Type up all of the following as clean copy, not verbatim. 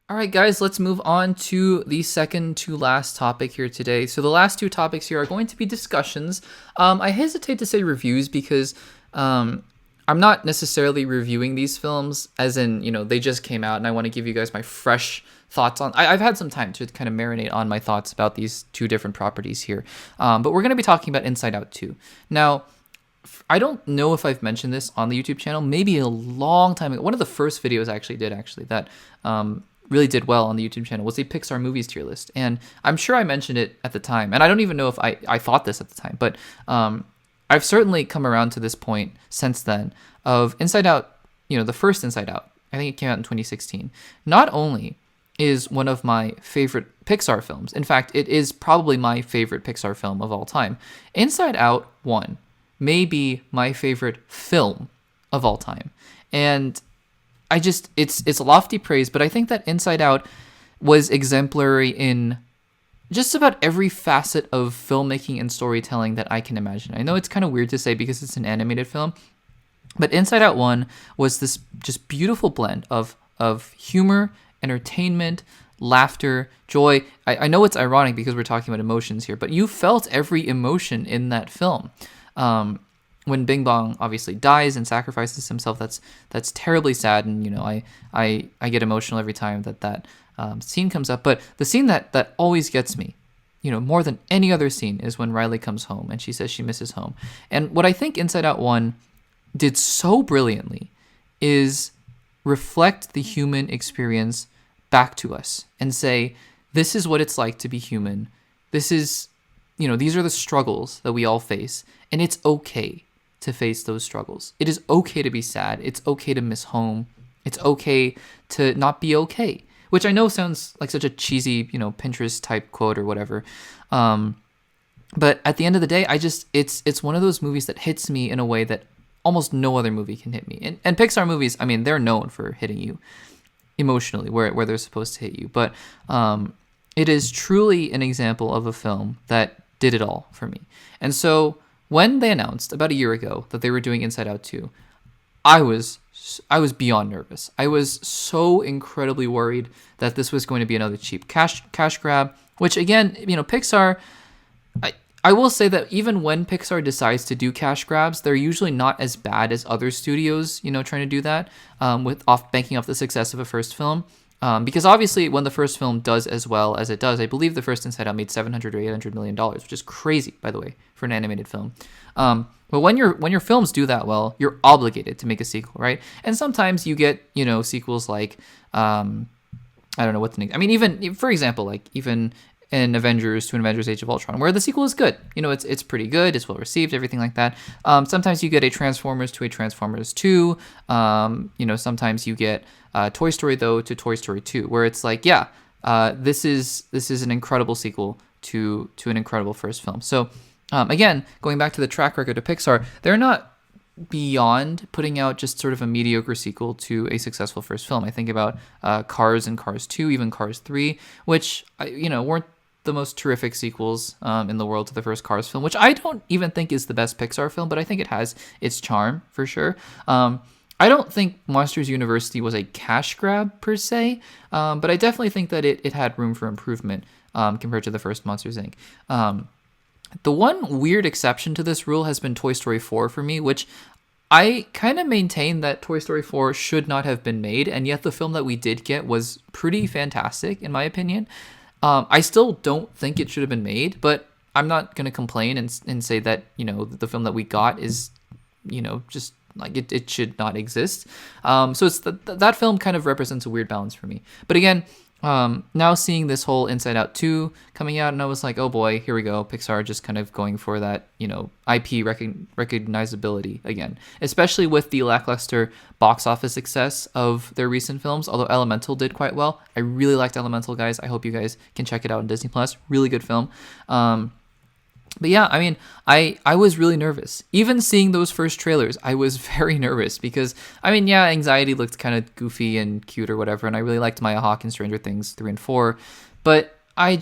All right, guys, let's move on to the second to last topic here today. So the last two topics here are going to be discussions. I hesitate to say reviews because I'm not necessarily reviewing these films as in, they just came out and I want to give you guys my fresh thoughts on. I've had some time to kind of marinate on my thoughts about these two different properties here. But we're going to be talking about Inside Out 2. Now, I don't know if I've mentioned this on the YouTube channel, maybe a long time ago. One of the first videos I actually did that really did well on the YouTube channel was a Pixar movies tier list. And I'm sure I mentioned it at the time. And I don't even know if I thought this at the time, but I've certainly come around to this point since then of Inside Out, the first Inside Out. I think it came out in 2016. Not only is one of my favorite Pixar films, in fact, it is probably my favorite Pixar film of all time. Inside Out 1 may be my favorite film of all time. And it's lofty praise, but I think that Inside Out was exemplary in just about every facet of filmmaking and storytelling that I can imagine. I know it's kind of weird to say because it's an animated film, but Inside Out 1 was this just beautiful blend of humor, entertainment, laughter, joy. I know it's ironic because we're talking about emotions here, but you felt every emotion in that film. When Bing Bong obviously dies and sacrifices himself, that's terribly sad, and I get emotional every time that scene comes up. But the scene that always gets me, more than any other scene, is when Riley comes home and she says she misses home. And what I think Inside Out 1 did so brilliantly is reflect the human experience back to us and say, this is what it's like to be human. This is, these are the struggles that we all face, and it's okay to face those struggles. It is okay to be sad. It's okay to miss home. It's okay to not be okay, which I know sounds like such a cheesy, Pinterest type quote or whatever. But at the end of the day, it's one of those movies that hits me in a way that almost no other movie can hit me. And Pixar movies, I mean, they're known for hitting you emotionally where they're supposed to hit you. But it is truly an example of a film that did it all for me. And so when they announced about a year ago that they were doing Inside Out 2, I was beyond nervous. I was so incredibly worried that this was going to be another cheap cash grab, which again, Pixar, I will say that even when Pixar decides to do cash grabs, they're usually not as bad as other studios, trying to do that, banking off the success of a first film. Because obviously when the first film does as well as it does, I believe the first Inside Out made $700 or $800 million, which is crazy, by the way, for an animated film. But when your films do that well, you're obligated to make a sequel, right? And sometimes you get, sequels like, I don't know what the name. I mean, even, for example, like even in Avengers to an Avengers Age of Ultron, where the sequel is good. It's pretty good. It's well received, everything like that. Sometimes you get a Transformers to a Transformers 2. Sometimes you get Toy Story, though, to Toy Story 2, where it's like, this is an incredible sequel to an incredible first film. So, again, going back to the track record of Pixar, they're not beyond putting out just sort of a mediocre sequel to a successful first film. I think about Cars and Cars 2, even Cars 3, which, weren't the most terrific sequels in the world to the first Cars film, which I don't even think is the best Pixar film, but I think it has its charm for sure. I don't think Monsters University was a cash grab per se, but I definitely think that it had room for improvement compared to the first Monsters, Inc. The one weird exception to this rule has been Toy Story 4 for me, which I kind of maintain that Toy Story 4 should not have been made, and yet the film that we did get was pretty fantastic, in my opinion. I still don't think it should have been made, but I'm not going to complain and say that, the film that we got is, just like it should not exist. So it's that film kind of represents a weird balance for me. But again, now seeing this whole Inside Out 2 coming out, and I was like, oh boy, here we go. Pixar just kind of going for that, IP recognizability again, especially with the lackluster box office success of their recent films. Although Elemental did quite well. I really liked Elemental, guys. I hope you guys can check it out on Disney Plus. Really good film. But yeah, I mean, I was really nervous. Even seeing those first trailers, I was very nervous because, I mean, yeah, Anxiety looked kind of goofy and cute or whatever, and I really liked Maya Hawke in Stranger Things 3 and 4. But I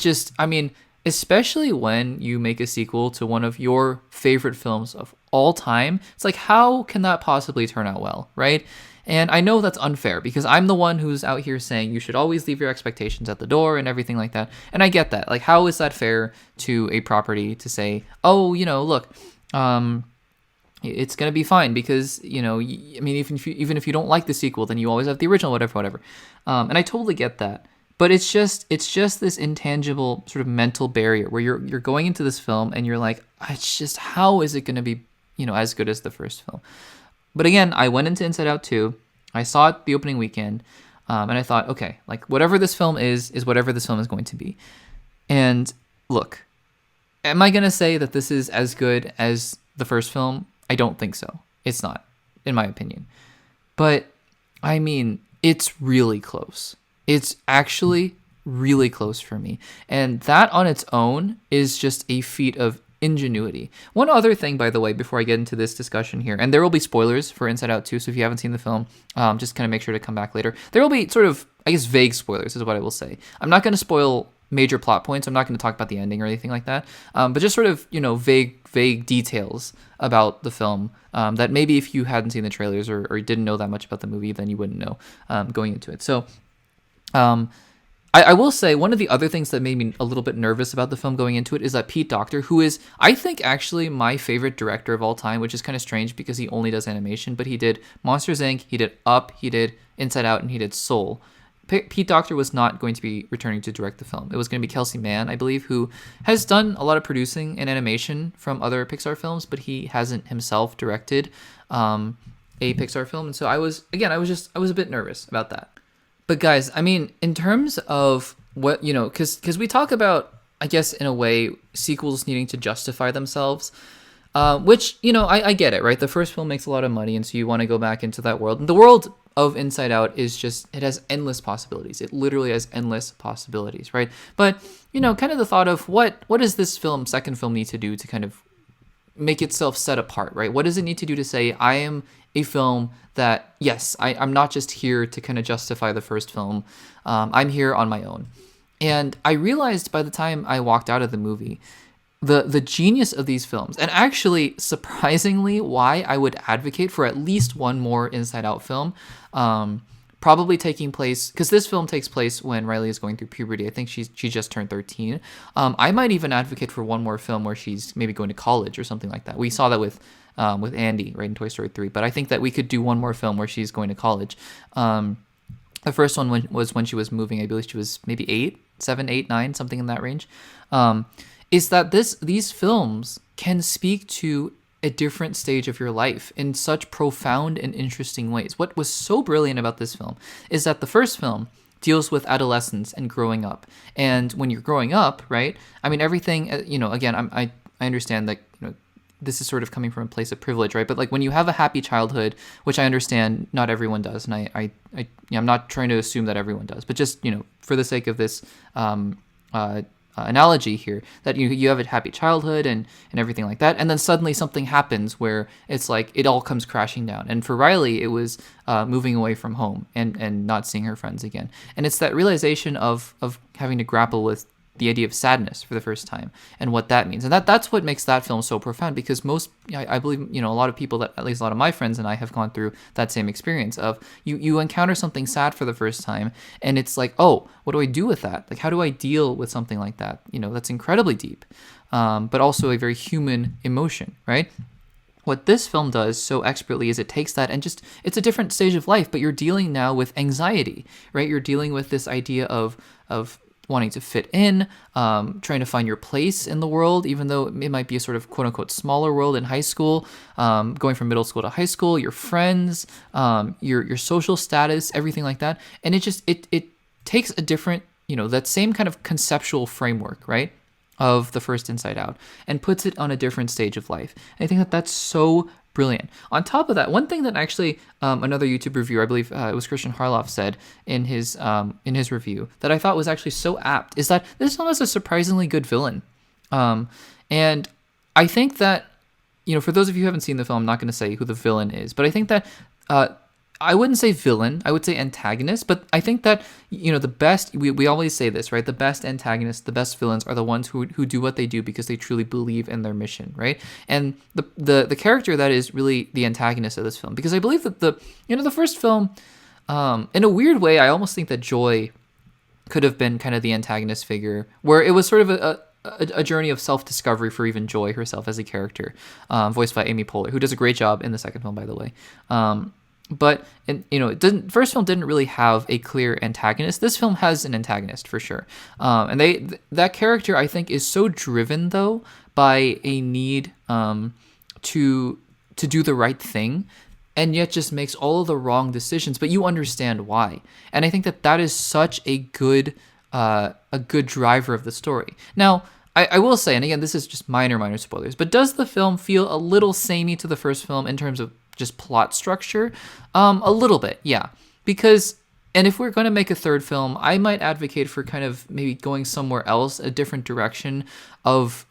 mean, especially when you make a sequel to one of your favorite films of all time, it's like, how can that possibly turn out well, right? And I know that's unfair because I'm the one who's out here saying you should always leave your expectations at the door and everything like that. And I get that. Like, how is that fair to a property to say, oh, look, it's going to be fine because, I mean, even if you don't like the sequel, then you always have the original, whatever. And I totally get that. But it's just this intangible sort of mental barrier where you're going into this film and you're like, it's just, how is it going to be, as good as the first film? But again, I went into Inside Out 2. I saw it the opening weekend, and I thought, okay, like whatever this film is whatever this film is going to be. And look, am I going to say that this is as good as the first film? I don't think so. It's not, in my opinion. But, I mean, it's really close. It's actually really close for me. And that on its own is just a feat of ingenuity. One other thing, by the way, before I get into this discussion here, and there will be spoilers for Inside Out 2, so if you haven't seen the film, just kind of make sure to come back later. There will be sort of, I guess, vague spoilers is what I will say. I'm not going to spoil major plot points. I'm not going to talk about the ending or anything like that, but just sort of, vague details about the film that maybe if you hadn't seen the trailers or you didn't know that much about the movie, then you wouldn't know going into it. So I will say one of the other things that made me a little bit nervous about the film going into it is that Pete Docter, who is, I think, actually my favorite director of all time, which is kind of strange because he only does animation, but he did Monsters, Inc., he did Up, he did Inside Out, and he did Soul. Pete Docter was not going to be returning to direct the film. It was going to be Kelsey Mann, I believe, who has done a lot of producing and animation from other Pixar films, but he hasn't himself directed a Pixar film. And so I was a bit nervous about that. But guys, I mean, in terms of what, because we talk about, I guess, in a way, sequels needing to justify themselves, which, I get it, right? The first film makes a lot of money, and so you want to go back into that world. And the world of Inside Out is just, it has endless possibilities. It literally has endless possibilities, right? But, kind of the thought of what does this second film need to do to kind of make itself set apart, right? What does it need to do to say, I am a film that, yes, I'm not just here to kind of justify the first film. I'm here on my own. And I realized by the time I walked out of the movie, the genius of these films, and actually surprisingly why I would advocate for at least one more Inside Out film, probably taking place, because this film takes place when Riley is going through puberty. I think she just turned 13. I might even advocate for one more film where she's maybe going to college or something like that. We saw that with Andy, right, in Toy Story 3, but I think that we could do one more film where she's going to college. The first one was when she was moving. I believe she was maybe 7, 8, 9, something in that range. Is that these films can speak to a different stage of your life in such profound and interesting ways. What was so brilliant about this film is that the first film deals with adolescence and growing up. And when you're growing up, right, I mean, everything, again, I understand that, this is sort of coming from a place of privilege, right? But like when you have a happy childhood, which I understand not everyone does, and I'm not trying to assume that everyone does, but just, for the sake of this analogy here, that you have a happy childhood and everything like that, and then suddenly something happens where it's like it all comes crashing down. And for Riley, it was moving away from home and not seeing her friends again. And it's that realization of having to grapple with the idea of sadness for the first time and what that means. And that's what makes that film so profound, because I believe, a lot of people, that at least a lot of my friends and I have gone through that same experience of you encounter something sad for the first time and it's like, oh, what do I do with that? Like, how do I deal with something like that? That's incredibly deep, but also a very human emotion, right? What this film does so expertly is it takes that and it's a different stage of life, but you're dealing now with anxiety, right? You're dealing with this idea of wanting to fit in, trying to find your place in the world, even though it might be a sort of quote unquote smaller world in high school, going from middle school to high school, your friends, your social status, everything like that. And it takes a different, that same kind of conceptual framework, right, of the first Inside Out and puts it on a different stage of life. And I think that that's so brilliant. On top of that, one thing that actually another YouTube reviewer, I believe it was Christian Harloff, said in his review that I thought was actually so apt is that this film has a surprisingly good villain. And I think that, for those of you who haven't seen the film, I'm not going to say who the villain is, but I think that I wouldn't say villain, I would say antagonist, but I think that, the best, we always say this, right? The best antagonists, the best villains are the ones who do what they do because they truly believe in their mission, right? And the character that is really the antagonist of this film, because I believe that the first film, in a weird way, I almost think that Joy could have been kind of the antagonist figure, where it was sort of a journey of self-discovery for even Joy herself as a character, voiced by Amy Poehler, who does a great job in the second film, by the way. But first film didn't really have a clear antagonist. This film has an antagonist for sure, and that character, I think, is so driven though by a need to do the right thing, and yet just makes all of the wrong decisions. But you understand why, and I think that is such a good driver of the story. Now, I will say, and again, this is just minor spoilers, but does the film feel a little samey to the first film in terms of just plot structure? A little bit, yeah. Because, and if we're going to make a third film, I might advocate for kind of maybe going somewhere else, a different direction of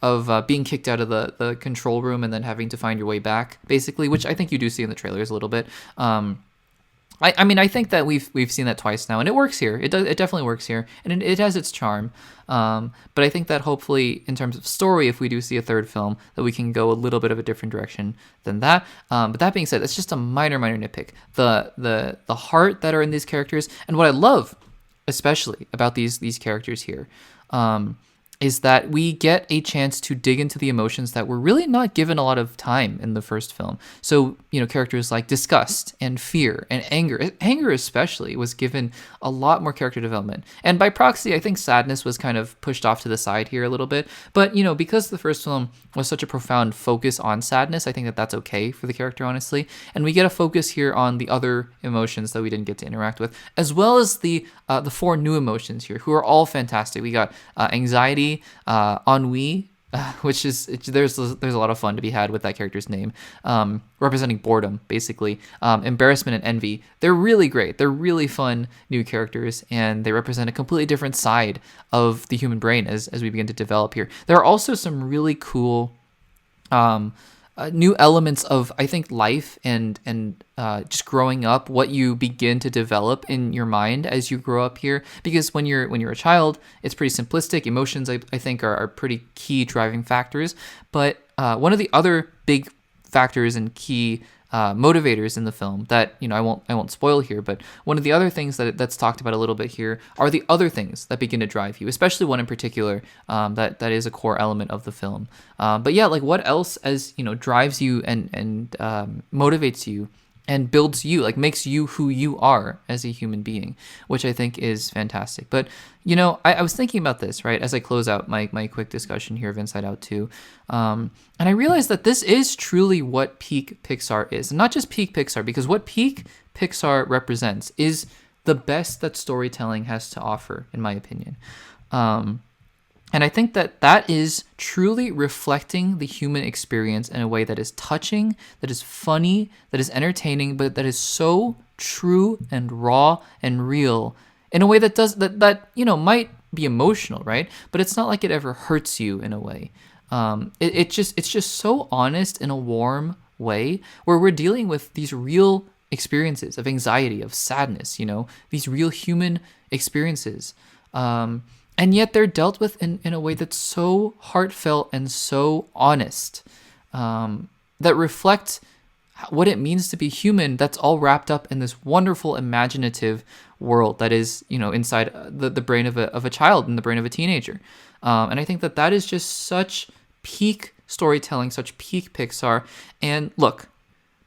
being kicked out of the control room and then having to find your way back, basically, which I think you do see in the trailers a little bit. I mean, I think that we've seen that twice now, and it works here. It definitely works here, and it has its charm. But I think that hopefully, in terms of story, if we do see a third film, that we can go a little bit of a different direction than that. But that being said, it's just a minor nitpick. The heart that are in these characters, and what I love, especially about these characters here, is that we get a chance to dig into the emotions that were really not given a lot of time in the first film. So, characters like disgust and fear and anger. Anger especially was given a lot more character development. And by proxy, I think sadness was kind of pushed off to the side here a little bit. But, because the first film was such a profound focus on sadness, I think that that's okay for the character, honestly. And we get a focus here on the other emotions that we didn't get to interact with, as well as the 4 new emotions here, who are all fantastic. We got anxiety, ennui, which is there's a lot of fun to be had with that character's name, representing boredom, basically. Embarrassment and envy. They're really great. They're really fun new characters, and they represent a completely different side of the human brain as we begin to develop here. There are also some really cool new elements of, I think, life and just growing up, what you begin to develop in your mind as you grow up here. Because when you're a child, it's pretty simplistic. Emotions, I think, are pretty key driving factors. But one of the other big factors and key motivators in the film that I won't spoil here, but one of the other things that's talked about a little bit here are the other things that begin to drive you, especially one in particular that is a core element of the film. But yeah, like what else drives you and motivates you and builds you, like makes you who you are as a human being, which I think is fantastic. But I was thinking about this, right, as I close out my quick discussion here of Inside Out 2. And I realized that this is truly what peak Pixar is. And not just peak Pixar, because what peak Pixar represents is the best that storytelling has to offer, in my opinion. And I think that is truly reflecting the human experience in a way that is touching, that is funny, that is entertaining, but that is so true and raw and real in a way that does that might be emotional, right? But it's not like it ever hurts you in a way. It's just so honest in a warm way, where we're dealing with these real experiences of anxiety, of sadness, these real human experiences. And yet they're dealt with in a way that's so heartfelt and so honest, that reflect what it means to be human, that's all wrapped up in this wonderful imaginative world that is, inside the brain of a child and the brain of a teenager. And I think that is just such peak storytelling, such peak Pixar. And look,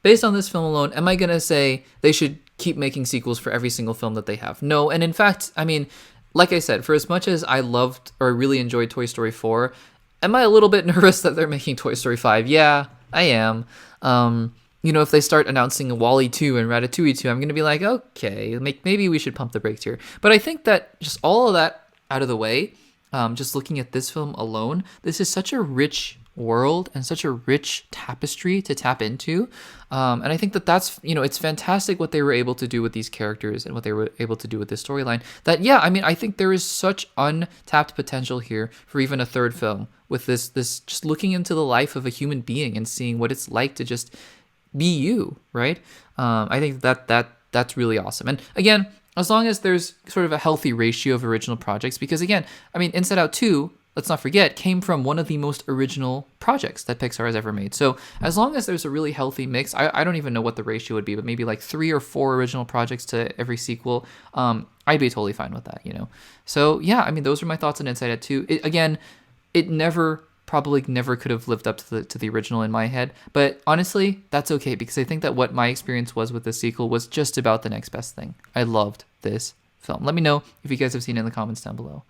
based on this film alone, am I going to say they should keep making sequels for every single film that they have? No. And in fact, I mean, like I said, for as much as I loved or really enjoyed Toy Story 4, am I a little bit nervous that they're making Toy Story 5? Yeah, I am. If they start announcing WALL-E 2 and Ratatouille 2, I'm going to be like, okay, maybe we should pump the brakes here. But I think that just all of that out of the way, just looking at this film alone, this is such a rich world and such a rich tapestry to tap into. And I think that's, it's fantastic what they were able to do with these characters and what they were able to do with this storyline. That, yeah, I mean, I think there is such untapped potential here for even a third film with this just looking into the life of a human being and seeing what it's like to just be you, right? I think that that's really awesome. And again, as long as there's sort of a healthy ratio of original projects, because again, I mean, Inside Out 2, let's not forget, came from one of the most original projects that Pixar has ever made. So as long as there's a really healthy mix, I don't even know what the ratio would be, but maybe like 3 or 4 original projects to every sequel, I'd be totally fine with that, you know? So yeah, I mean, those are my thoughts on Inside Out 2. It probably never could have lived up to the original in my head, but honestly, that's okay, because I think that what my experience was with the sequel was just about the next best thing. I loved this film. Let me know if you guys have seen it in the comments down below.